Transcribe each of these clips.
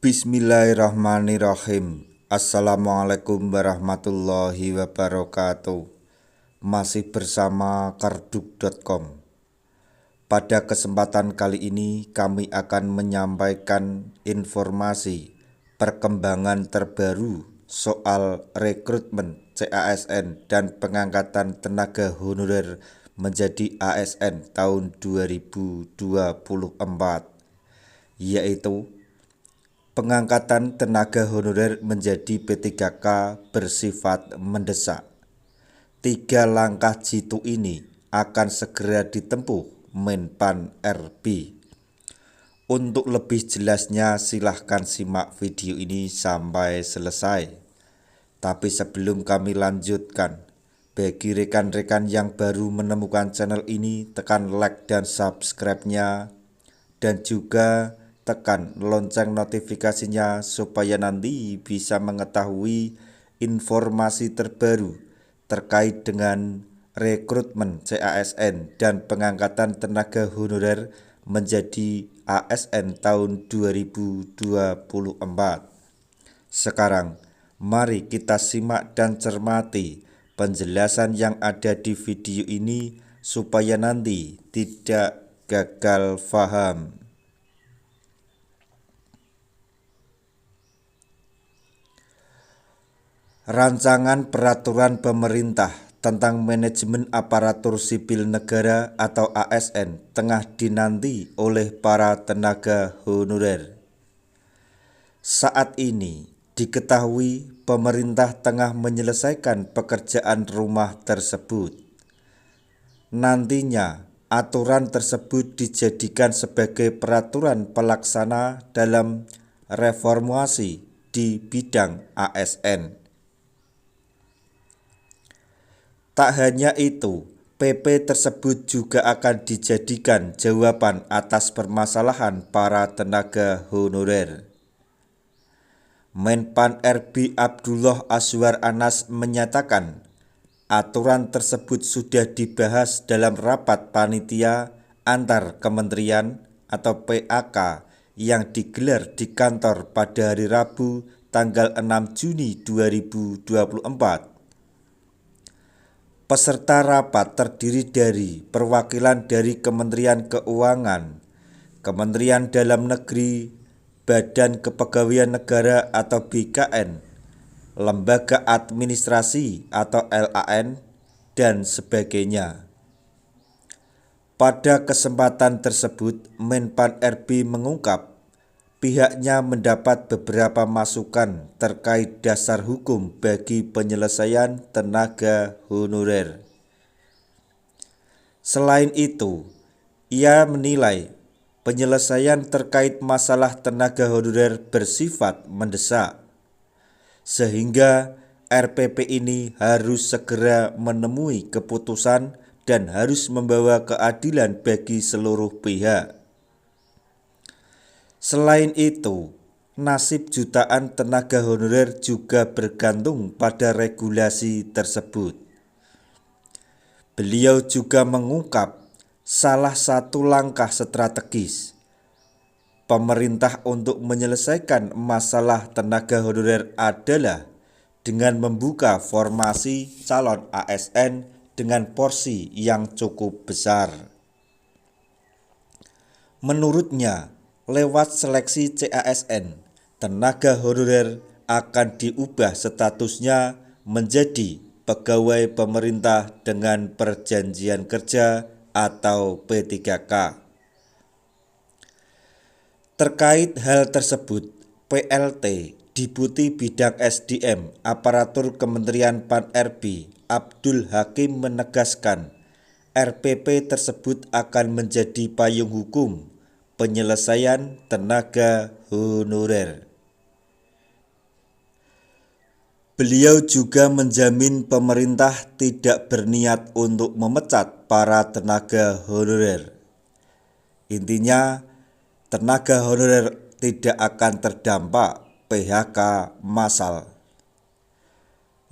Bismillahirrahmanirrahim. Assalamualaikum warahmatullahi wabarakatuh. Masih bersama karduk.com. Pada kesempatan kali ini kami akan menyampaikan informasi perkembangan terbaru soal rekrutmen CASN dan pengangkatan tenaga honorer menjadi ASN tahun 2024, yaitu pengangkatan tenaga honorer menjadi P3K bersifat mendesak. 3 langkah jitu ini akan segera ditempuh Menpan RB. Untuk lebih jelasnya silahkan simak video ini sampai selesai. Tapi sebelum kami lanjutkan, bagi rekan-rekan yang baru menemukan channel ini, tekan like dan subscribe-nya, dan juga tekan lonceng notifikasinya supaya nanti bisa mengetahui informasi terbaru terkait dengan rekrutmen CASN dan pengangkatan tenaga honorer menjadi ASN tahun 2024. Sekarang, mari kita simak dan cermati penjelasan yang ada di video ini supaya nanti tidak gagal paham. Rancangan Peraturan Pemerintah tentang Manajemen Aparatur Sipil Negara atau ASN tengah dinanti oleh para tenaga honorer. Saat ini diketahui pemerintah tengah menyelesaikan pekerjaan rumah tersebut. Nantinya aturan tersebut dijadikan sebagai peraturan pelaksana dalam reformasi di bidang ASN. Tak hanya itu, PP tersebut juga akan dijadikan jawaban atas permasalahan para tenaga honorer. Menpan RB Abdullah Azwar Anas menyatakan, aturan tersebut sudah dibahas dalam rapat panitia antar kementerian atau PAK yang digelar di kantor pada hari Rabu tanggal 6 Juni 2024. Peserta rapat terdiri dari perwakilan dari Kementerian Keuangan, Kementerian Dalam Negeri, Badan Kepegawaian Negara atau BKN, Lembaga Administrasi atau LAN, dan sebagainya. Pada kesempatan tersebut, Menpan RB mengungkap pihaknya mendapat beberapa masukan terkait dasar hukum bagi penyelesaian tenaga honorer. Selain itu, ia menilai penyelesaian terkait masalah tenaga honorer bersifat mendesak, sehingga RPP ini harus segera menemui keputusan dan harus membawa keadilan bagi seluruh pihak. Selain itu, nasib jutaan tenaga honorer juga bergantung pada regulasi tersebut. Beliau juga mengungkap salah satu langkah strategis pemerintah untuk menyelesaikan masalah tenaga honorer adalah dengan membuka formasi calon ASN dengan porsi yang cukup besar. Menurutnya, lewat seleksi CASN, tenaga honorer akan diubah statusnya menjadi pegawai pemerintah dengan perjanjian kerja atau P3K. Terkait hal tersebut, PLT Deputi Bidang SDM Aparatur Kementerian Pan RB Abdul Hakim menegaskan, RPP tersebut akan menjadi payung hukum penyelesaian tenaga honorer. Beliau juga menjamin pemerintah tidak berniat untuk memecat para tenaga honorer. Intinya, tenaga honorer tidak akan terdampak PHK massal.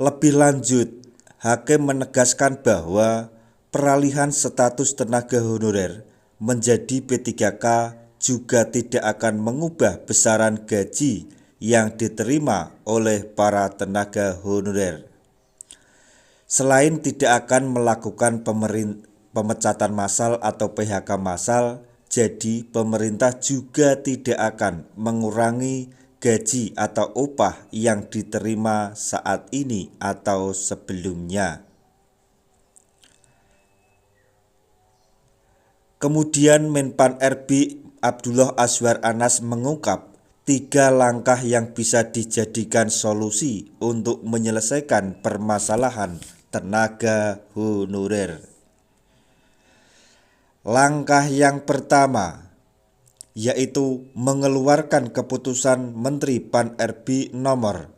Lebih lanjut, Hakim menegaskan bahwa peralihan status tenaga honorer menjadi P3K juga tidak akan mengubah besaran gaji yang diterima oleh para tenaga honorer. Selain tidak akan melakukan pemecatan massal atau PHK massal, jadi pemerintah juga tidak akan mengurangi gaji atau upah yang diterima saat ini atau sebelumnya. Kemudian Menpan RB Abdullah Azwar Anas mengungkap 3 langkah yang bisa dijadikan solusi untuk menyelesaikan permasalahan tenaga honorer. Langkah yang pertama yaitu mengeluarkan keputusan Menteri Pan RB nomor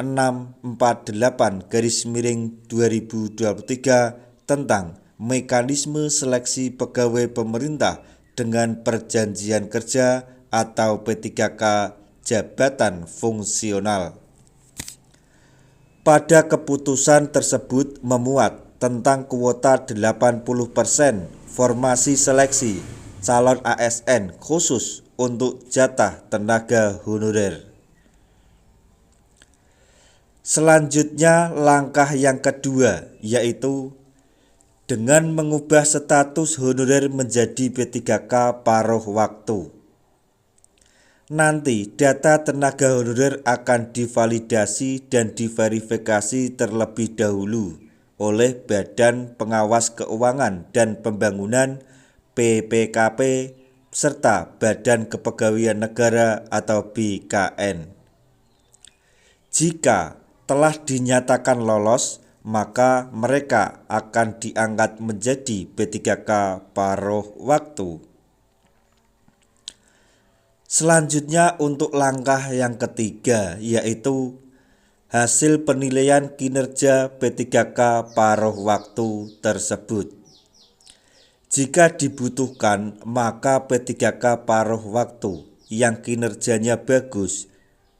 648/2023 tentang mekanisme seleksi pegawai pemerintah dengan perjanjian kerja atau P3K jabatan fungsional. Pada keputusan tersebut memuat tentang kuota 80% formasi seleksi calon ASN khusus untuk jatah tenaga honorer. Selanjutnya langkah yang kedua yaitu dengan mengubah status honorer menjadi P3K paruh waktu. Nanti data tenaga honorer akan divalidasi dan diverifikasi terlebih dahulu oleh Badan Pengawas Keuangan dan Pembangunan BPKP serta Badan Kepegawaian Negara atau BKN. Jika telah dinyatakan lolos, maka mereka akan diangkat menjadi P3K paruh waktu. Selanjutnya untuk langkah yang ketiga yaitu hasil penilaian kinerja P3K paruh waktu tersebut. Jika dibutuhkan, maka P3K paruh waktu yang kinerjanya bagus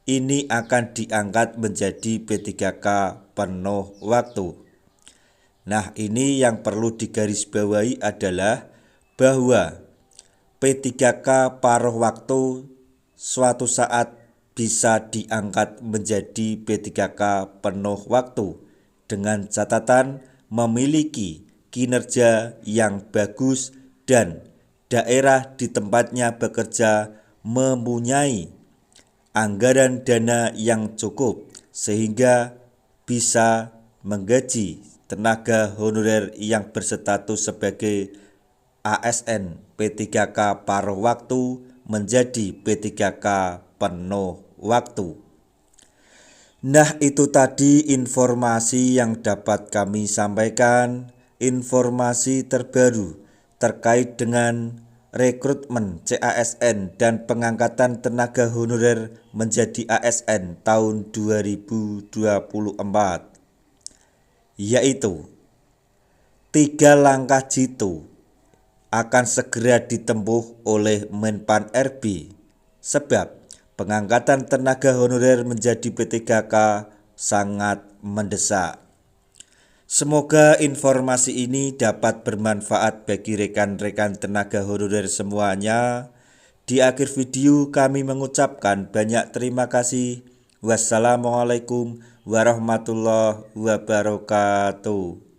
ini akan diangkat menjadi P3K penuh waktu. Nah, ini yang perlu digarisbawahi adalah bahwa P3K paruh waktu suatu saat bisa diangkat menjadi P3K penuh waktu dengan catatan memiliki kinerja yang bagus dan daerah di tempatnya bekerja mempunyai anggaran dana yang cukup sehingga bisa menggaji tenaga honorer yang berstatus sebagai ASN P3K paruh waktu menjadi P3K penuh waktu. Nah, itu tadi informasi yang dapat kami sampaikan, informasi terbaru terkait dengan rekrutmen CASN dan pengangkatan tenaga honorer menjadi ASN tahun 2024, yaitu 3 langkah jitu akan segera ditempuh oleh Menpan RB sebab pengangkatan tenaga honorer menjadi P3K sangat mendesak. Semoga informasi ini dapat bermanfaat bagi rekan-rekan tenaga honorer semuanya. Di akhir video kami mengucapkan banyak terima kasih. Wassalamualaikum warahmatullahi wabarakatuh.